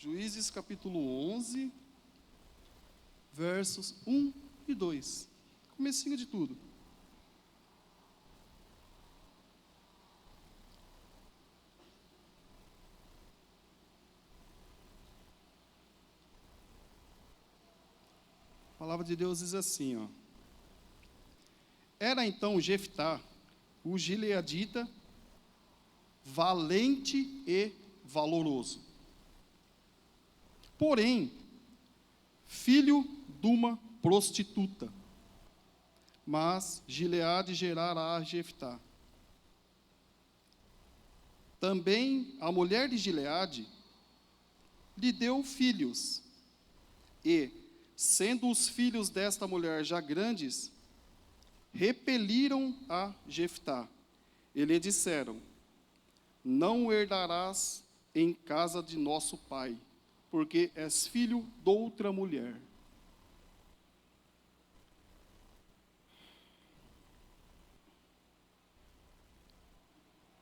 Juízes capítulo 11, versos 1 e 2. Comecinho de tudo. A palavra de Deus diz assim, ó. Era então Jeftá, o gileadita, valente e valoroso. Porém, filho de uma prostituta. Mas Gileade gerará a Jeftá. Também a mulher de Gileade lhe deu filhos. E, sendo os filhos desta mulher já grandes, repeliram a Jeftá. E lhe disseram: não herdarás em casa de nosso pai, porque és filho de outra mulher.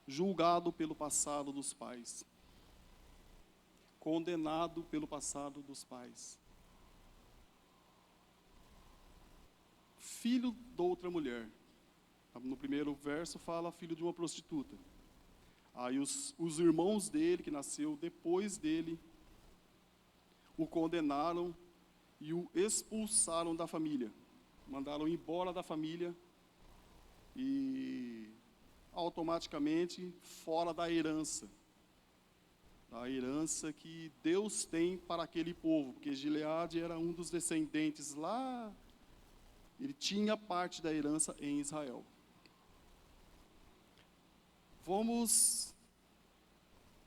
Julgado pelo passado dos pais. Condenado pelo passado dos pais. Filho de outra mulher. No primeiro verso fala filho de uma prostituta. Aí os irmãos dele, que nasceu depois dele, o condenaram e o expulsaram da família. Mandaram embora da família e automaticamente fora da herança. Da herança que Deus tem para aquele povo, porque Gileade era um dos descendentes lá, ele tinha parte da herança em Israel. Vamos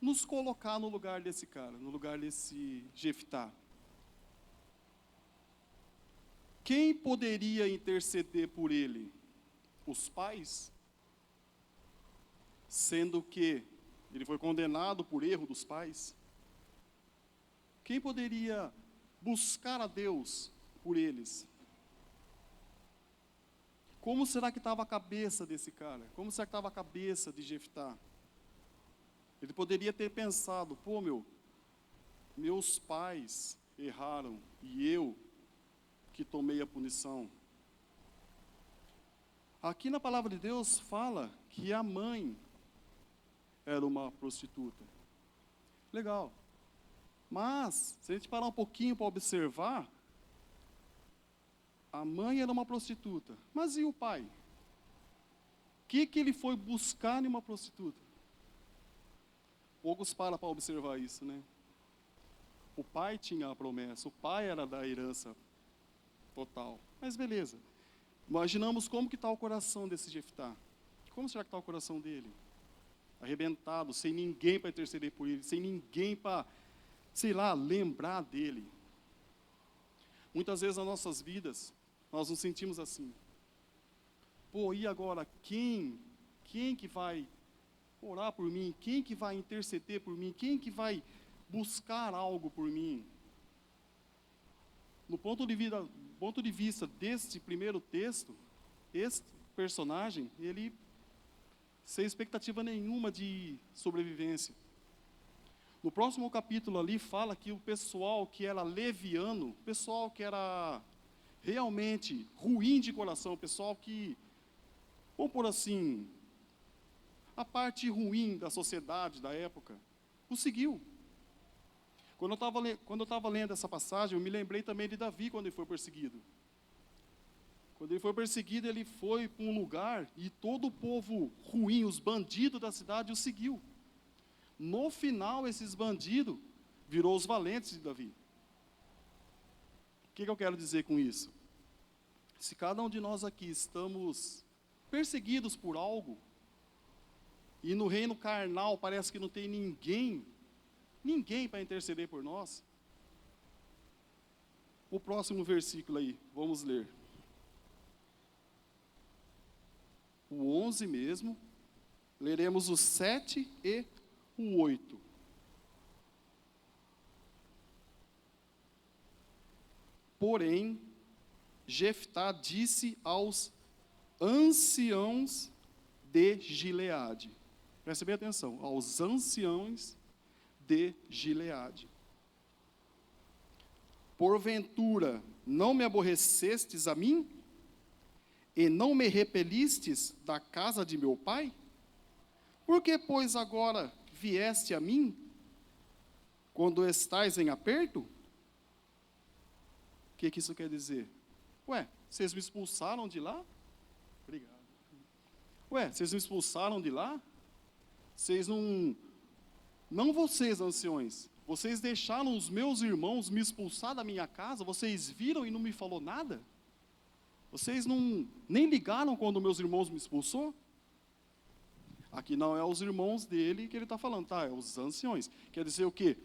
nos colocar no lugar desse cara, no lugar desse Jeftá. Quem poderia interceder por ele? Os pais? Sendo que ele foi condenado por erro dos pais. Quem poderia buscar a Deus por eles? Como será que estava a cabeça desse cara? Como será que estava a cabeça de Jeftá? Ele poderia ter pensado, meus pais erraram e eu que tomei a punição. Aqui na palavra de Deus fala que a mãe era uma prostituta. Legal. Mas, se a gente parar um pouquinho para observar, a mãe era uma prostituta. Mas e o pai? O que ele foi buscar em uma prostituta? Poucos param para observar isso, né? O pai tinha a promessa, o pai era da herança total. Mas beleza. Imaginamos como que está o coração desse Jeftá. Como será que está o coração dele? Arrebentado, sem ninguém para interceder por ele, sem ninguém para, lembrar dele. Muitas vezes nas nossas vidas, nós nos sentimos assim. E agora, quem que vai orar por mim? Quem que vai interceder por mim? Quem que vai buscar algo por mim? No ponto de vista deste primeiro texto, este personagem, ele sem expectativa nenhuma de sobrevivência. No próximo capítulo ali fala que o pessoal que era leviano, o pessoal que era realmente ruim de coração, o pessoal que, vamos por assim, a parte ruim da sociedade da época, o seguiu. Quando eu estava lendo essa passagem, eu me lembrei também de Davi quando ele foi perseguido. Quando ele foi perseguido, ele foi para um lugar e todo o povo ruim, os bandidos da cidade, o seguiu. No final, esses bandidos virou os valentes de Davi. O que eu quero dizer com isso? Se cada um de nós aqui estamos perseguidos por algo, e no reino carnal parece que não tem ninguém para interceder por nós, o próximo versículo aí, vamos ler. O 11 mesmo, leremos o 7 e o 8. Porém, Jeftá disse aos anciãos de Gileade. Preste bem atenção, aos anciãos de Gileade. porventura não me aborrecestes a mim? E não me repelistes da casa de meu pai? Por que, pois, agora vieste a mim, quando estais em aperto? O que isso quer dizer? Ué, vocês me expulsaram de lá? Obrigado. Ué, vocês me expulsaram de lá? Vocês não vocês, anciões, vocês deixaram os meus irmãos me expulsar da minha casa? Vocês viram e não me falou nada? Vocês nem ligaram quando meus irmãos me expulsou? Aqui não é os irmãos dele que ele está falando, tá? É os anciões. Quer dizer o quê?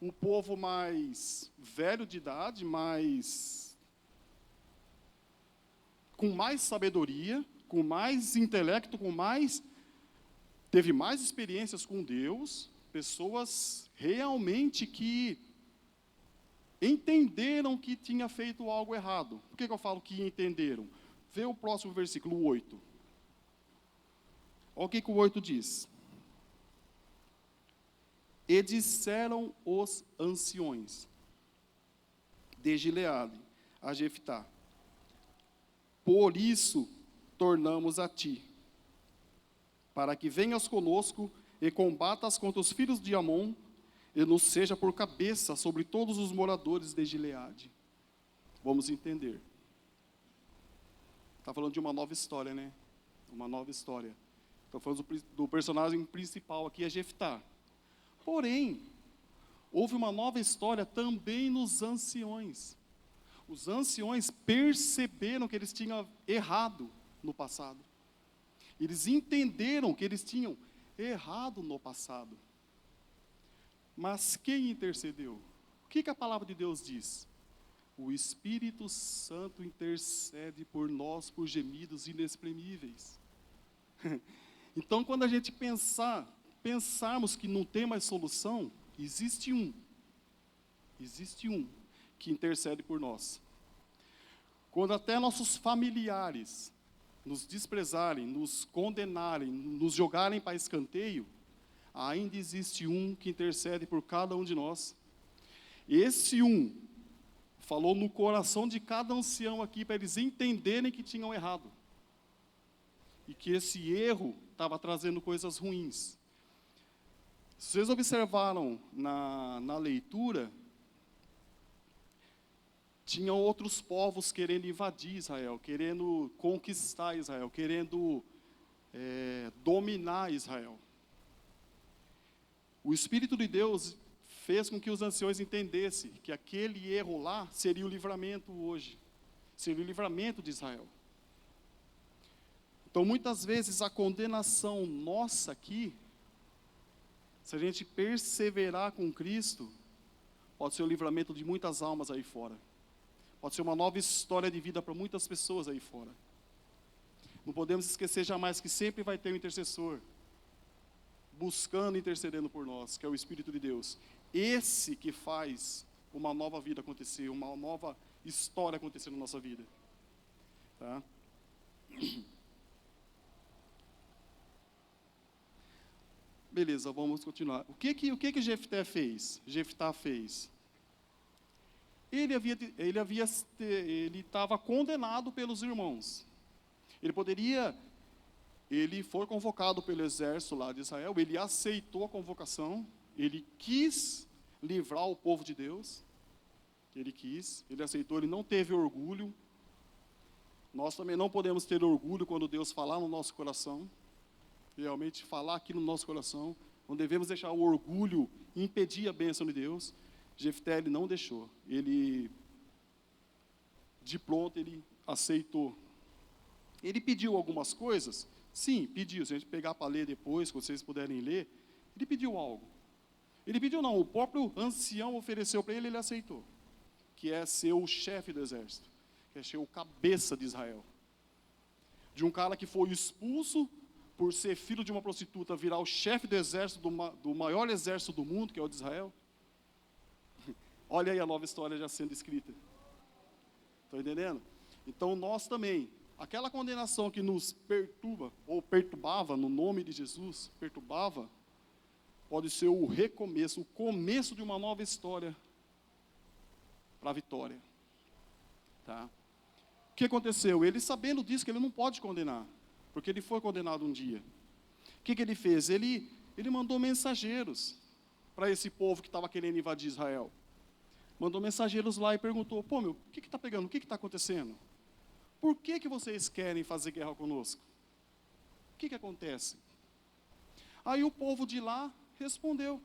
O povo mais velho de idade, com mais sabedoria, com mais intelecto, teve mais experiências com Deus, pessoas realmente que entenderam que tinha feito algo errado. Por que eu falo que entenderam? Vê o próximo versículo, 8. Olha o que o 8 diz. E disseram os anciões de Gileade a Jefté: por isso tornamos a ti, para que venhas conosco e combatas contra os filhos de Amon, e nos seja por cabeça sobre todos os moradores de Gileade. Vamos entender. Está falando de uma nova história, né? Uma nova história. Estou falando do personagem principal aqui, é Jefté. Porém, houve uma nova história também nos anciões. Os anciões perceberam que eles tinham errado no passado. Eles entenderam que eles tinham errado no passado. Mas quem intercedeu? O que a palavra de Deus diz? O Espírito Santo intercede por nós por gemidos inexprimíveis. Então, quando a gente pensarmos que não tem mais solução, existe um que intercede por nós. Quando até nossos familiares nos desprezarem, nos condenarem, nos jogarem para escanteio, ainda existe um que intercede por cada um de nós. Esse um falou no coração de cada ancião aqui, para eles entenderem que tinham errado. E que esse erro estava trazendo coisas ruins. Se vocês observaram na leitura, tinham outros povos querendo invadir Israel, querendo conquistar Israel, querendo dominar Israel. O Espírito de Deus fez com que os anciões entendessem que aquele erro lá seria o livramento hoje, seria o livramento de Israel. Então, muitas vezes, a condenação nossa aqui, se a gente perseverar com Cristo, pode ser o livramento de muitas almas aí fora. Pode ser uma nova história de vida para muitas pessoas aí fora. Não podemos esquecer jamais que sempre vai ter um intercessor, buscando e intercedendo por nós, que é o Espírito de Deus. Esse que faz uma nova vida acontecer, uma nova história acontecer na nossa vida. Tá? Beleza, vamos continuar. O que Jefté fez? Ele estava condenado pelos irmãos. Ele foi convocado pelo exército lá de Israel, ele aceitou a convocação, ele quis livrar o povo de Deus, ele aceitou, ele não teve orgulho. Nós também não podemos ter orgulho quando Deus falar no nosso coração, realmente falar aqui no nosso coração. Não devemos deixar o orgulho impedir a bênção de Deus. Jefté, ele não deixou, de pronto, ele aceitou. Ele pediu algumas coisas? Sim, pediu. Se a gente pegar para ler depois, quando vocês puderem ler, ele pediu algo. Ele pediu não, o próprio ancião ofereceu para ele aceitou. Que é ser o chefe do exército, que é ser o cabeça de Israel. De um cara que foi expulso por ser filho de uma prostituta, virar o chefe do exército, do maior exército do mundo, que é o de Israel. Olha aí a nova história já sendo escrita. Estão entendendo? Então nós também, aquela condenação que nos perturba, ou perturbava, no nome de Jesus, pode ser o recomeço, o começo de uma nova história para a vitória. Tá? O que aconteceu? Ele, sabendo disso, que ele não pode condenar, porque ele foi condenado um dia. O que ele fez? Ele mandou mensageiros para esse povo que estava querendo invadir Israel. Mandou mensageiros lá e perguntou, pô, meu, o que está pegando? O que está acontecendo? Por que vocês querem fazer guerra conosco? O que acontece? Aí o povo de lá respondeu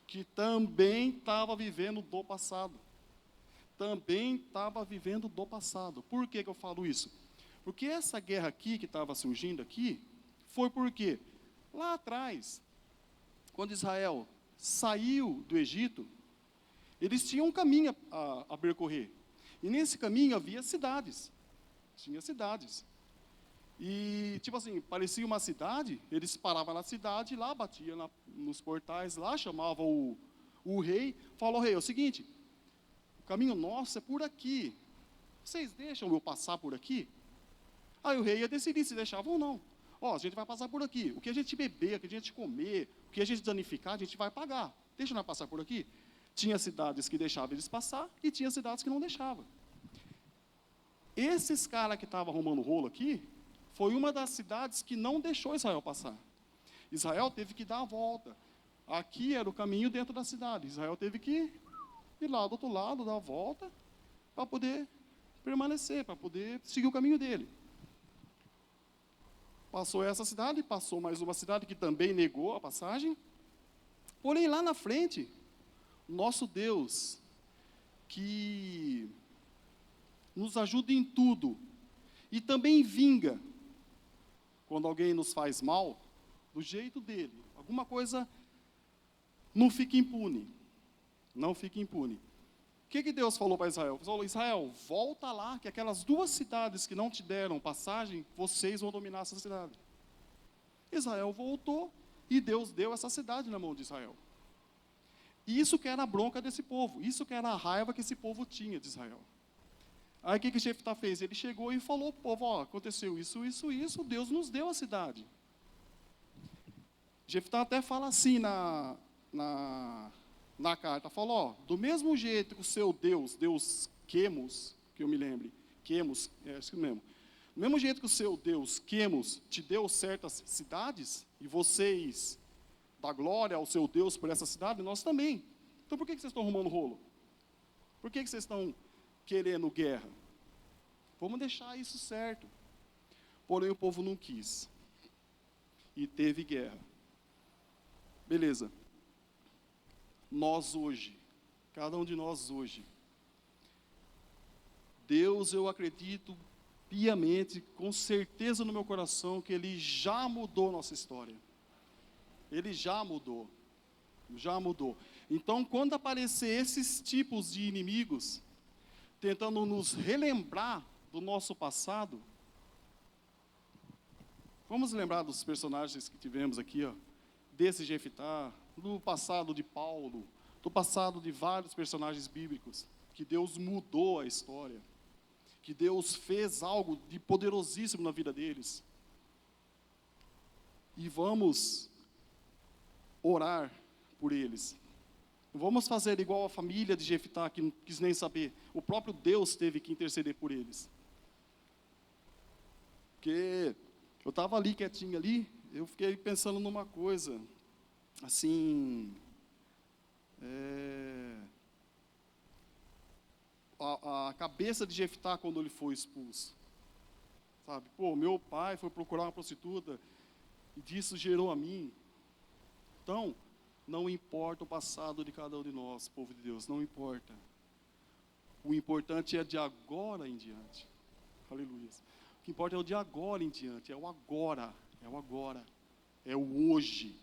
que também estava vivendo do passado. Também estava vivendo do passado. Por que eu falo isso? Porque essa guerra aqui, que estava surgindo aqui, foi porque lá atrás, quando Israel saiu do Egito, eles tinham um caminho a percorrer. E nesse caminho havia cidades. Tinha cidades. E, tipo assim, parecia uma cidade, eles paravam na cidade, lá batiam nos portais, lá chamavam o rei, falou, rei, é o seguinte, o caminho nosso é por aqui, vocês deixam eu passar por aqui? Aí o rei ia decidir se deixava ou não. Ó, a gente vai passar por aqui, o que a gente beber, o que a gente comer, o que a gente danificar, a gente vai pagar, deixa nós passar por aqui. Tinha cidades que deixavam eles passar, e tinha cidades que não deixavam. Esses caras que estavam arrumando rolo aqui, foi uma das cidades que não deixou Israel passar. Israel teve que dar a volta. Aqui era o caminho dentro da cidade. Israel teve que ir lá do outro lado, dar a volta, para poder permanecer, para poder seguir o caminho dele. Passou essa cidade, passou mais uma cidade que também negou a passagem. Porém, lá na frente, nosso Deus, que nos ajuda em tudo, e também vinga, quando alguém nos faz mal, do jeito dele, alguma coisa, não fica impune. Não fica impune. O que Deus falou para Israel? Ele falou, Israel, volta lá, que aquelas duas cidades que não te deram passagem, vocês vão dominar essa cidade. Israel voltou, e Deus deu essa cidade na mão de Israel. E isso que era a bronca desse povo, isso que era a raiva que esse povo tinha de Israel. Aí o que Jefté fez? Ele chegou e falou para o povo, ó, aconteceu isso, Deus nos deu a cidade. Jefté até fala assim na carta, falou, ó, do mesmo jeito que o seu Deus Quemos, que eu me lembre, Quemos, é isso mesmo, do mesmo jeito que o seu Deus Quemos te deu certas cidades, e vocês dá glória ao seu Deus por essa cidade, nós também. Então por que vocês estão arrumando rolo? Por que vocês estão querendo guerra? Vamos deixar isso certo. Porém, o povo não quis. E teve guerra. Beleza. Nós hoje, cada um de nós hoje, Deus, eu acredito piamente, com certeza no meu coração, que Ele já mudou nossa história. Ele já mudou. Já mudou. Então, quando aparecer esses tipos de inimigos, tentando nos relembrar do nosso passado, vamos lembrar dos personagens que tivemos aqui, ó, desse Jefté, do passado de Paulo, do passado de vários personagens bíblicos, que Deus mudou a história, que Deus fez algo de poderosíssimo na vida deles. E vamos orar por eles. Não vamos fazer igual a família de Jefté, que não quis nem saber. O próprio Deus teve que interceder por eles. Porque eu estava ali, quietinho ali, eu fiquei pensando numa coisa, assim, a cabeça de Jefté quando ele foi expulso. Sabe, pô, meu pai foi procurar uma prostituta, e disso gerou a mim. Então, não importa o passado de cada um de nós, povo de Deus, não importa. O importante é de agora em diante. Aleluia. O que importa é o de agora em diante, é o agora, é o agora, é o hoje.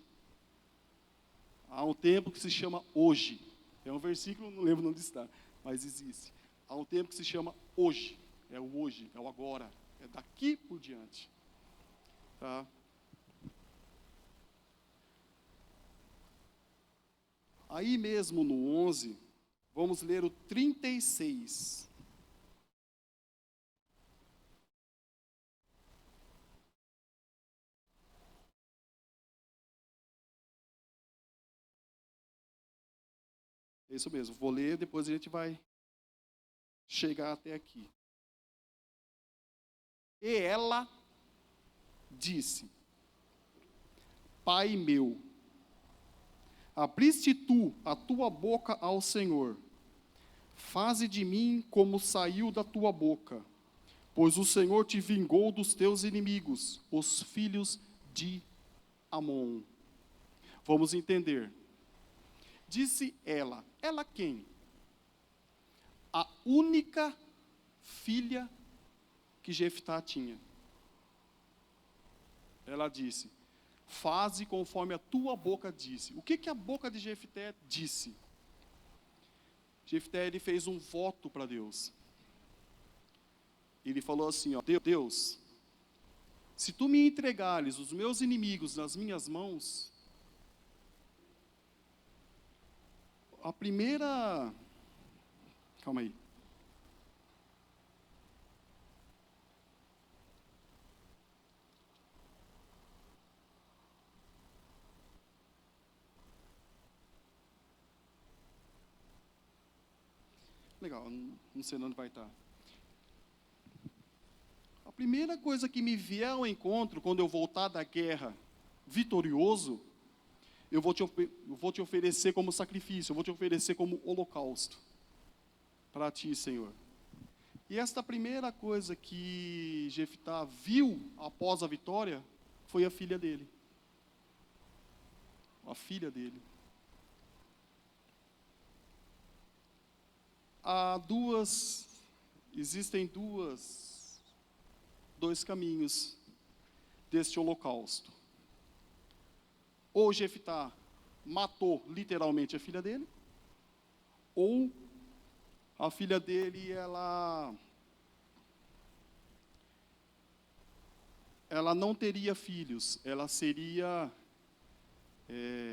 Há um tempo que se chama hoje. É um versículo, não lembro onde está, mas existe. Há um tempo que se chama hoje. É o hoje, é o agora, é daqui por diante. Tá? Aí mesmo no 11, vamos ler o 36. É isso mesmo, vou ler, depois a gente vai chegar até aqui. E ela disse: Pai meu, abriste tu a tua boca ao Senhor, faze de mim como saiu da tua boca, pois o Senhor te vingou dos teus inimigos, os filhos de Amon. Vamos entender. Disse ela quem? A única filha que Jefté tinha. Ela disse: faze conforme a tua boca disse. O que a boca de Jefté disse? Jefté, ele fez um voto para Deus. Ele falou assim, ó: Deus, se tu me entregares os meus inimigos nas minhas mãos, a primeira... Calma aí. Legal, não sei onde vai estar. A primeira coisa que me vier ao encontro, quando eu voltar da guerra vitorioso, eu vou te oferecer como sacrifício, eu vou te oferecer como holocausto para ti, Senhor. E esta primeira coisa que Jefté viu após a vitória foi a filha dele. A filha dele. Existem dois caminhos deste holocausto. Ou Jefté matou literalmente a filha dele, ou a filha dele, ela não teria filhos, ela seria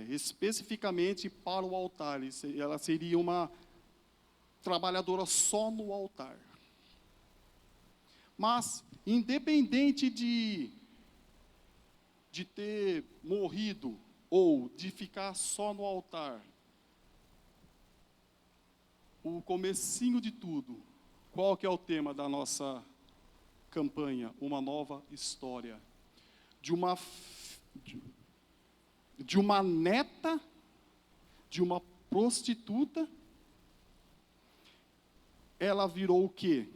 especificamente para o altar, ela seria uma trabalhadora só no altar. Mas, independente de ter morrido ou de ficar só no altar, o comecinho de tudo, qual que é o tema da nossa campanha? Uma nova história. De uma neta, de uma prostituta, ela virou o quê?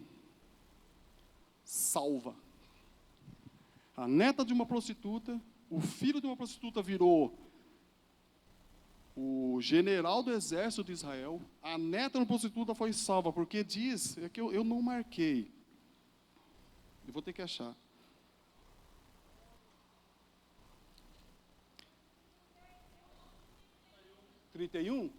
Salva. A neta de uma prostituta, o filho de uma prostituta virou o general do exército de Israel. A neta de uma prostituta foi salva, porque diz, é que eu não marquei. Eu vou ter que achar. (31)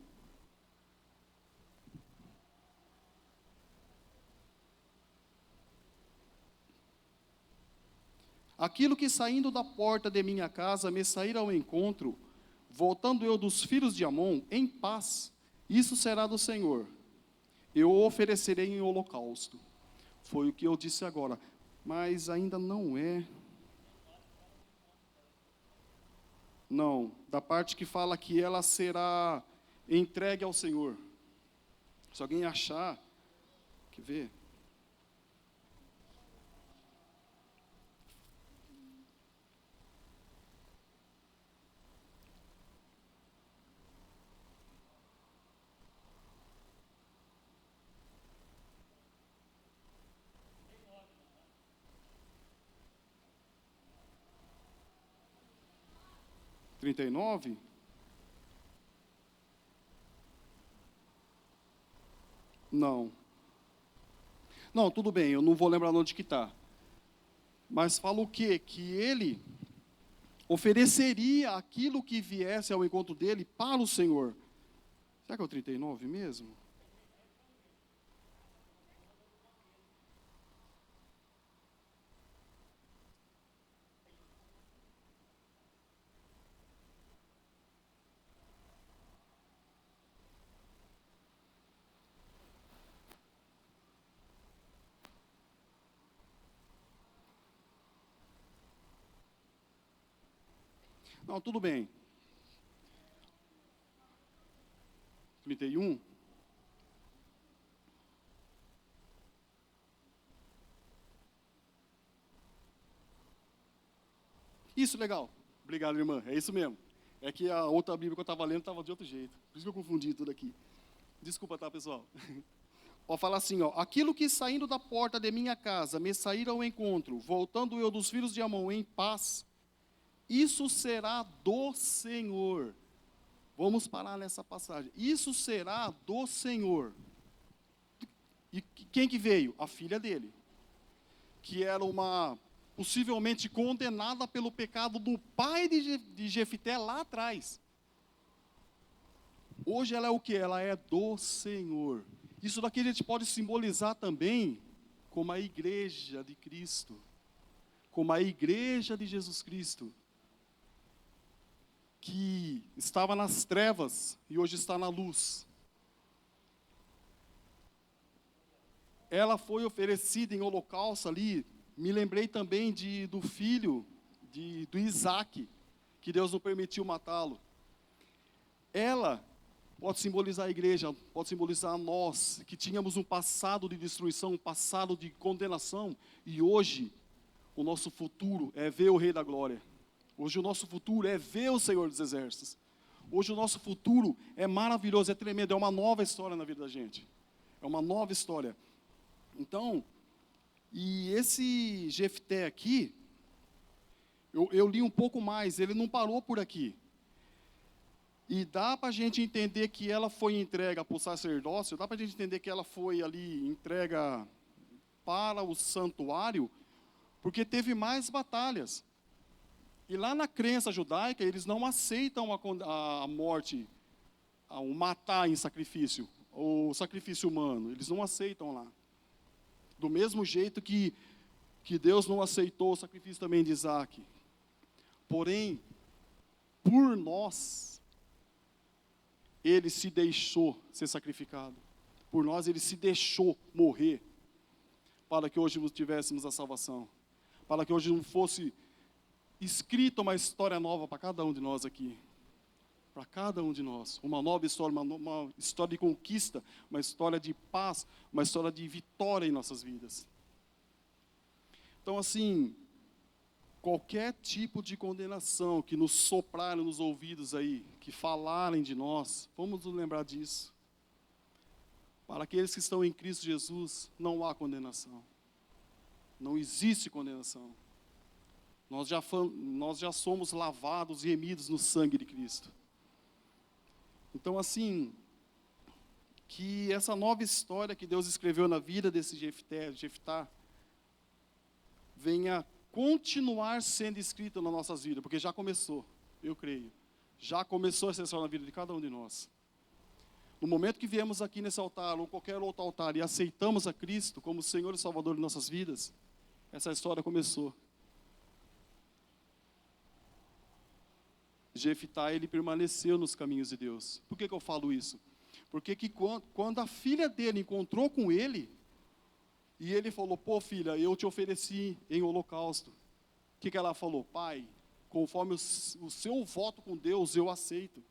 Aquilo que saindo da porta de minha casa me sair ao encontro, voltando eu dos filhos de Amon, em paz, isso será do Senhor. Eu o oferecerei em holocausto. Foi o que eu disse agora. Mas ainda não é. Não, da parte que fala que ela será entregue ao Senhor. Se alguém achar, quer ver? (39) Não. Não, tudo bem, eu não vou lembrar onde que está. Mas fala o quê? Que ele ofereceria aquilo que viesse ao encontro dele para o Senhor. Será que é o 39 mesmo? Não, tudo bem. 31? Isso, legal. Obrigado, irmã. É isso mesmo. É que a outra Bíblia que eu estava lendo estava de outro jeito. Por isso que eu confundi tudo aqui. Desculpa, tá, pessoal? Pode falar assim, ó. Aquilo que saindo da porta de minha casa me sair ao encontro, voltando eu dos filhos de Amon em paz, isso será do Senhor. Vamos parar nessa passagem. Isso será do Senhor. E quem que veio? A filha dele, que era uma possivelmente condenada pelo pecado do pai de Jefité lá atrás. Hoje ela é o que? Ela é do Senhor. Isso daqui a gente pode simbolizar também como a igreja de Cristo, como a igreja de Jesus Cristo, que estava nas trevas e hoje está na luz. Ela foi oferecida em holocausto ali. Me lembrei também do filho do Isaac, que Deus não permitiu matá-lo. Ela pode simbolizar a igreja, pode simbolizar nós, que tínhamos um passado de destruição, um passado de condenação, e hoje o nosso futuro é ver o Rei da Glória. Hoje o nosso futuro é ver o Senhor dos Exércitos. Hoje o nosso futuro é maravilhoso, é tremendo, é uma nova história na vida da gente. É uma nova história. Então, e esse Jefté aqui, eu li um pouco mais, ele não parou por aqui. E dá para a gente entender que ela foi entregue para o sacerdócio, dá para a gente entender que ela foi ali entregue para o santuário, porque teve mais batalhas. E lá na crença judaica, eles não aceitam a morte, o matar em sacrifício, o sacrifício humano, eles não aceitam lá. Do mesmo jeito que Deus não aceitou o sacrifício também de Isaac. Porém, por nós, ele se deixou ser sacrificado. Por nós, ele se deixou morrer, para que hoje tivéssemos a salvação. Para que hoje não fosse escrita uma história nova para cada um de nós aqui. Para cada um de nós. Uma nova história, uma história de conquista, uma história de paz, uma história de vitória em nossas vidas. Então, assim, qualquer tipo de condenação que nos soprarem nos ouvidos aí, que falarem de nós, vamos nos lembrar disso. Para aqueles que estão em Cristo Jesus, não há condenação. Não existe condenação. Nós já somos lavados e remidos no sangue de Cristo. Então, assim, que essa nova história que Deus escreveu na vida desse Jefté, venha continuar sendo escrita nas nossas vidas, porque já começou, eu creio. Já começou essa história na vida de cada um de nós. No momento que viemos aqui nesse altar, ou qualquer outro altar, e aceitamos a Cristo como Senhor e Salvador de nossas vidas, essa história começou. Jefté, ele permaneceu nos caminhos de Deus. Por que eu falo isso? Porque quando a filha dele encontrou com ele, e ele falou, pô filha, eu te ofereci em holocausto. O que ela falou? Pai, conforme o seu voto com Deus, eu aceito.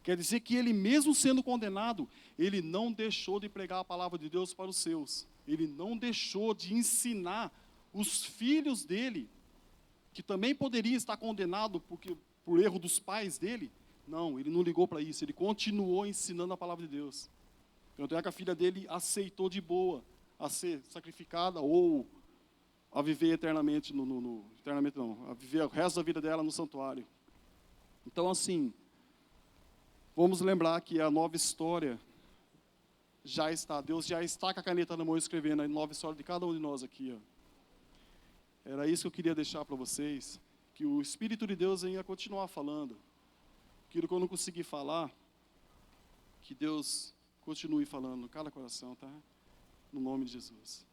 Quer dizer que ele, mesmo sendo condenado, ele não deixou de pregar a palavra de Deus para os seus. Ele não deixou de ensinar os filhos dele, que também poderiam estar condenados por erro dos pais dele. Não, ele não ligou para isso, ele continuou ensinando a palavra de Deus. Tanto é que a filha dele aceitou de boa a ser sacrificada ou a viver eternamente, eternamente não, a viver o resto da vida dela no santuário. Então, assim, vamos lembrar que a nova história já está, Deus já está com a caneta na mão escrevendo a nova história de cada um de nós aqui. Ó. Era isso que eu queria deixar para vocês, que o Espírito de Deus venha continuar falando. Aquilo que eu não consegui falar, que Deus continue falando em cada coração, tá? No nome de Jesus.